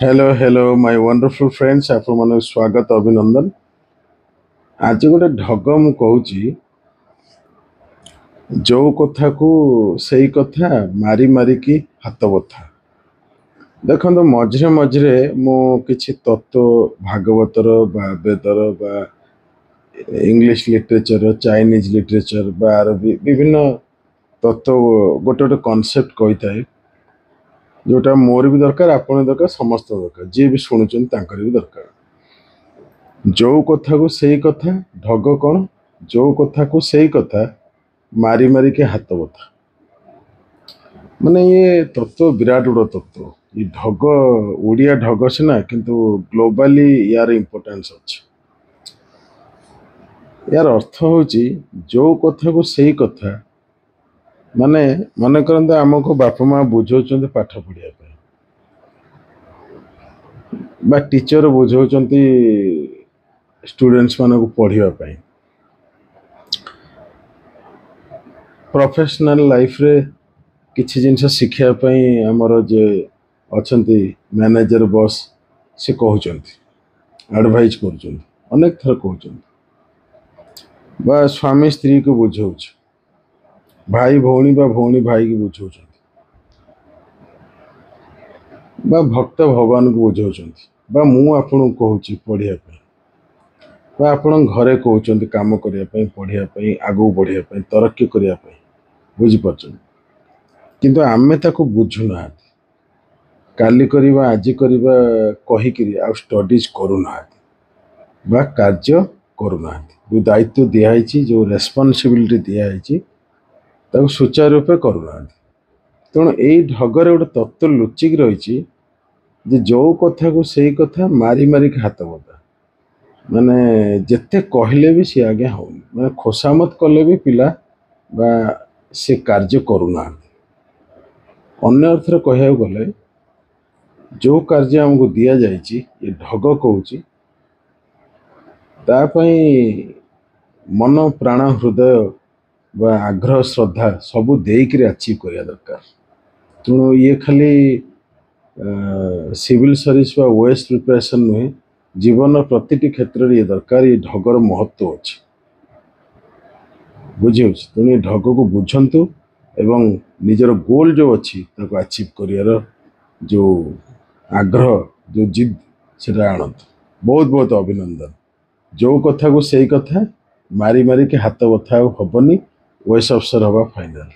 Hello my wonderful friends आप मन स्वागत अभिनंदन। आज गोटे ढग मु कहूँ जो कथा को सही कथा मारी मारिकी हाथ बथा। देखो मझे मझे मु किछि तत्व भागवतर बा वेदर बा इंग्लिश लिटरेचर चाइनीज लिटरेचर बा अरबी विभिन्न तत्व गोटे गोटे कॉन्सेप्ट कही थाए जोटा मोर भी दरकार आपण दरकार समस्त दरकार जी भी शुणुचन भी दरकार। जो कथा को सही कथा ढग कौन जो कथा को सही कथा मारी मारी के हाथ बता। माने ये तत्व विराट बड़ तत्व ये ढग ओडिया ढग सीना किंतु ग्लोबाली यार इम्पोर्टेंस अच्छे। यार अर्थ हूँ जो कथा को सही कथा माने मन करते आमको बापा माँ बुझाऊँ पाठ पढ़ाई बा टीचर बुझाऊँ स्टूडेंट्स मान को पढ़ाई प्रोफेशनल लाइफ रे किसी जिनस शिखापी आमर जे अच्छा मैनेजर बॉस से कहते एडवाइज कर अनेक थर कहते बा स्वामी स्त्री को बुझाऊ भाई भौणी बा भौणी भाई की बुझाऊ बा भक्त भगवान को बुझाऊ बा मु आपन कहूँ पढ़ाई बा आपण घरे कहते कम करने पढ़ाई आगू बढ़ाई तरक्की करने बुझीपार किंतु आमे ताको बुझुना काली करिबा आज करिबा कहिकिरी आ स्टडीज करूना बा कार्य करूना जो दायित्व दिखाई जो रेस्पॉन्सिबिलिटी दिखाई ताको सुचारू रूपे करूना। तेणु यही ढगरे गोटे तत्व लुचिक रही जो कथा को सही कथा मारी मारिक हाथ बता माने जिते कहले भी सी आगे हो माने खोसामत कले भी पिला बा से कार्य करूना। अन्य अर्थ कह गले जो कार्य आमको दि जाइए ये ढग कहूँ मन प्राण हृदय बा आग्रह श्रद्धा सबू देकर अचीव करने दरकार। तेणु ये खाली सिविल सर्विस बा ओएस प्रिपरेशन नुहे जीवन प्रति क्षेत्र ये दरकार ये ढगर महत्व अच्छे बुझे। तेणु ये ढग को बुझंतु एवं निजर गोल जो अच्छी अचीव कर जो आग्रह जो जिद से आणत बहुत बहुत अभिनंदन। जो कथा को सही कथा मारी मारी के हाथ बथा हेनी वैस अवसर हवा फाइनाल।